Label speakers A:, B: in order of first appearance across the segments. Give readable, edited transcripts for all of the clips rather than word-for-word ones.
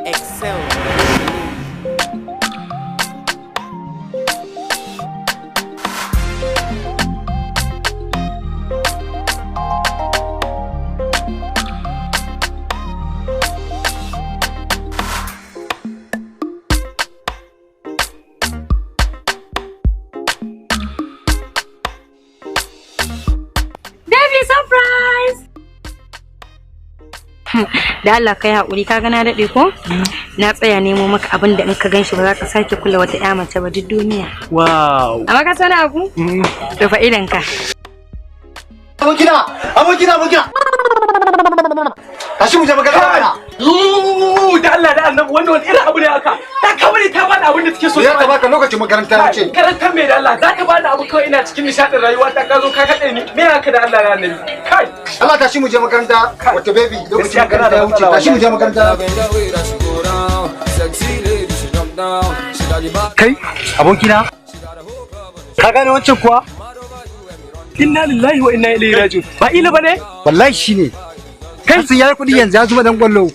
A: Excel.
B: Da Allah kai haƙuri ka ga na daɗe ko? Na tsaya nemo maka abin da in ka ganshi ba za ka sake kula wata ƴa mace ba duk duniya.
C: Wow.
B: Amma ka sani abu? To fa idan ka.
D: Abokina. Tashi mu je magana.
C: Da Allah da Annabi wannan wani irin abu ne haka? Ta kawai ta bani abin da take so.
D: Ya ka baka lokacin makaranta ce.
C: Karantar me da Allah? Za ka bani abu kawai ina cikin nishadin rayuwa ta ka zo ka kaɗe ni. Me haka da Allah da Annabi? Kai.
D: Allah tashi mu je makaranta. Wata baby lokacin makaranta ya wuce. Tashi mu je makaranta.
C: Kai abokina. Ka gane wancan kuwa? Inna lillahi wa inna ilaihi raji'un. Ba ila bane?
D: Wallahi shine. Kai sun yayi kuɗi yanzu ya zuma dan kwallo.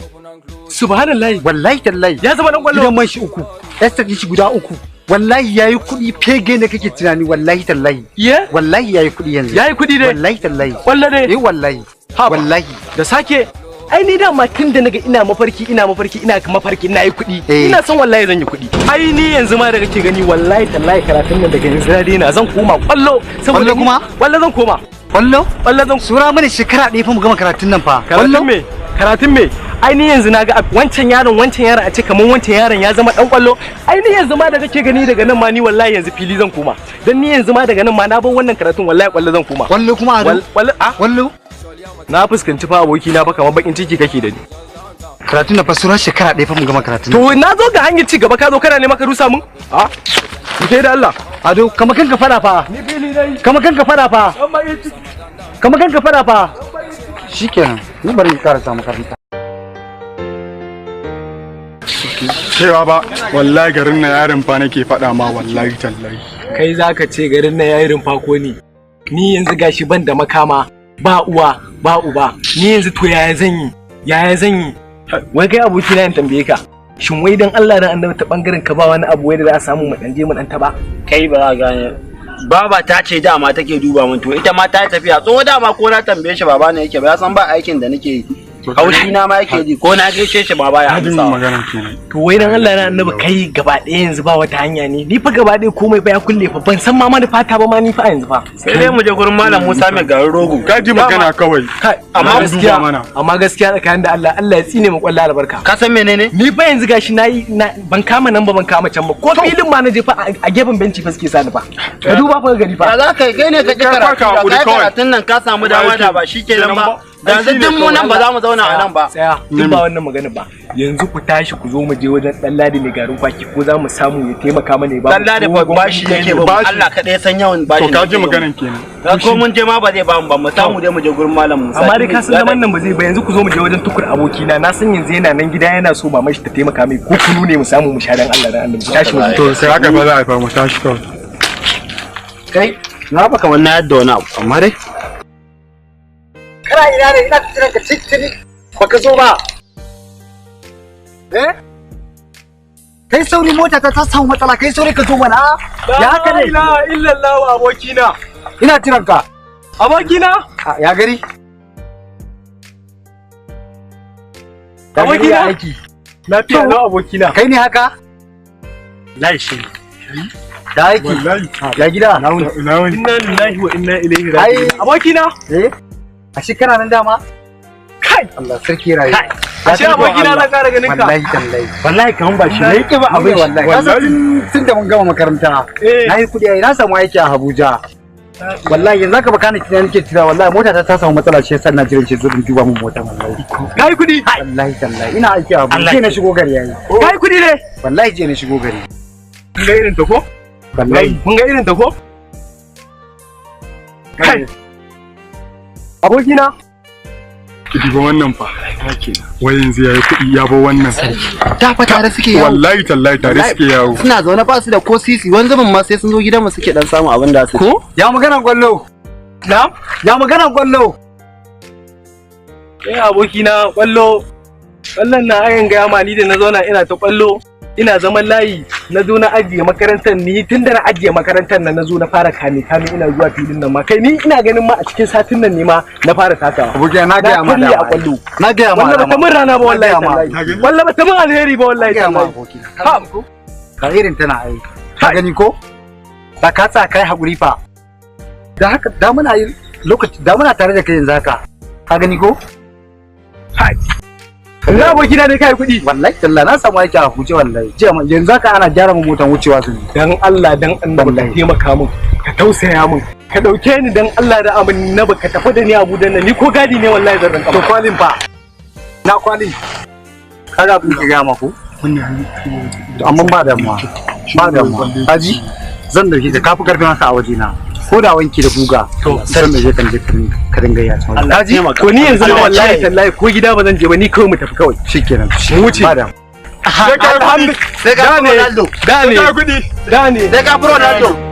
C: Subhanallahi.
D: Wallahi tallahi.
C: Ya zama dan kwallo.
D: Gidan man shi 3. Esther shi guda 3. Wallahi yayi kuɗi fege ne kake tunani wallahi tallahi.
C: Ye?
D: Wallahi yayi kuɗi yanzu.
C: Yayi kuɗi dai.
D: Wallahi tallahi.
C: Kwallo ne?
D: Eh wallahi. Wallahi.
C: Da sake ai ni dama tun da naga ina mafarki ina mafarki ina yi kuɗi. Ina son wallahi zan yi kuɗi. Ai ni yanzu ma da kake gani wallahi tallahi karatun nan daga yanzu na daina zan koma kwallo.
D: Kwallo kuma?
C: Kwallo zan koma.
D: Kwallo?
C: Kwallo zan
D: sura mana shekara ɗaya fa mu gama karatun nan fa.
C: Karatun me? Karatun me? Ai ni yanzu naga wancan yaron a ce kaman wancan yaron ya zama dan kwallo. Ai ni yanzu ma da kake gani daga nan ma ni wallahi yanzu fili zan koma. Dan ni yanzu ma daga nan ma na bar wannan karatun wallahi kwallo zan koma.
D: Kwallo kuma a
C: kwallo a
D: kwallo?
C: Na fuskanci fa aboki na fa kamar bakin ciki kake da ni.
D: Karatun na fa sura shekara ɗaya fa mu gama karatun.
C: To na zo ga hanyar ci gaba ka zo kana ne maka rusa mun? A? Ke da Allah.
D: Ado kama kanka fara fa.
C: Ni fili dai.
D: Kama kanka fara fa. Kama kanka fara fa. Shikenan. Ni bari in karasa makaranta.
E: Cewa ba wallahi garin na yarin fa nake faɗa ma wallahi tallahi.
C: Kai zaka ce garin na yarin fa ko ni? Ni yanzu gashi ban da makama. Ba uwa ba uba ni yanzu to yaya zan yi wai kai aboki na in tambaye ka shin wai dan Allah dan Annabi ta bangaren ka ba wani abu wai da za a samu mu dan je mu dan taba
F: kai ba za gane baba ta ce dama take duba mun to ita ma ta yi tafiya tso dama ko na tambaye shi baba ne yake ba ya san ba aikin da nake yi haushi na ma yake ji ko na gaishe shi baba ya amsa
E: magana kenan
C: to wai dan Allah dan Annabi kai gaba ɗaya yanzu ba wata hanya ne ni fa gaba ɗaya komai ba ya kulle fa ban san ma fata ba ma ni fa yanzu fa
F: sai dai mu je gurin malam Musa mai garin rogo
E: ka ji magana kawai
C: amma gaskiya tsakanin da Allah ya tsine mu kwalla albarka
F: ka san menene
C: ni fa yanzu gashi ban kama nan ba ban kama can ba ko filin ma na je fa a gefen benci fa suke sani fa ka duba fa gari fa
F: za ka kai ne ka ji karatun nan ka samu dama da ba shikenan ba da duk mu nan ba za mu zauna a nan ba
C: tsaya duk ba wannan magana ba yanzu ku tashi ku zo mu je wajen dan ladi mai garin kwaki ko za mu samu ya taimaka mana ba
F: dan ladi ba shi yake ba Allah kadai san yawan bashi
E: to ka ji maganan kenan
F: ko mun je ma ba zai ba mu ba mu samu dai mu je gurin malam Musa
C: amma dai ka san zaman nan ba zai ba yanzu ku zo mu je wajen tukur abokina na san yanzu yana nan gida yana so mamai shi ta taimaka mai ko kunu ne mu samu mu sha dan Allah dan Allah tashi mu
E: to sai haka ba za a fa mu tashi kawai
F: kai na ba kamar na yadda wani abu amma dai
D: kana ina ne ina tunan ka titini baka zo ba kai sauri mota ta samu matsala kai sauri ka zo mana ya haka ne
C: la ilaha illallah abokina
D: ina jiran ka
C: abokina
D: ya gari
C: abokina aiki lafiya na abokina
D: kai ne haka
F: laishi
D: da aiki ya gida
E: na wuni
C: inna lillahi wa inna ilaihi raji'un abokina
D: a shekara nan dama
C: kai
D: Allah sarki rayu
C: ashe abokina na kara ganin ka
D: wallahi kaman ba shi ne yake ba abin wallahi tun da mun gama makaranta nayi kudi ai na samu aiki a Abuja wallahi yanzu ka baka ni kina nake tira wallahi mota ta samu matsala shi yasa na jiran shi zo din duba mun mota wallahi
C: kai kudi
D: wallahi ina aiki a Abuja na shigo gari yayi
C: kai kudi ne
D: wallahi je na shigo gari
C: mun ga irin ta ko
D: wallahi
C: mun ga irin ta ko kai abokina
E: ki ba wannan fa wai yanzu yayi kuɗi ya ba wannan sarki
F: ta fa tare suke yawo
E: wallahi tallahi tare suke yawo
F: suna zaune ba su da ko sisi wani zaman ma sai sun zo gidan mu suke dan samu abin da su
C: ko
D: ya magana gwallo
C: na
D: ya magana gwallo
C: abokina ƙwallon na ayan gaya ma ni da na zauna ina ta ƙwallo ina zaman layi na zo na ajiye makarantar ni tun da na ajiye makarantar nan na zo na fara kame ina zuwa filin nan ma kai ni ina ganin ma a cikin satin nan ne ma na fara takawa.
D: Abokina na gaya ma da
C: ƙwallo.
D: Na gaya ma
C: wallahi ba ta mun rana ba wallahi tallahi. Wallahi ba ta mun alheri ba wallahi tallahi.
D: Ha ka irin tana ai. Ka gani ko? Da ka tsaya kai hakuri fa. Da haka da muna yi lokaci da muna tare da kai yanzu haka. Ka gani ko?
C: Hai. Na abokina ne kai kuɗi.
D: Wallahi tallahi na samu aiki a huce wallahi. Yanzu haka ana gyara mu motan wucewa su.
C: Dan Allah dan annabi ka taimaka min ka tausaya min ka dauke ni dan Allah da amin na baka tafi da ni Abuja nan ni ko gadi ne wallahi zan ranka.
D: To kwalin fa. Na kwalin. Kaga abin ki ga maku. Amma ba da mu. Ba da mu. Aji zan dauke ka kafi karfin haka a waje na. Ko da wanki da guga to san da je kan ka dinga ya tsawon.
C: Allah ji ko ni yanzu wallahi tallahi ko gida ba zan je ba ni kawai mu tafi kawai.
D: Shikenan.
C: Mu wuce.
E: Sai ka
F: Ronaldo.
C: Da ne.
E: Sai ka kuɗi.
C: Da ne.
F: Sai ka Ronaldo.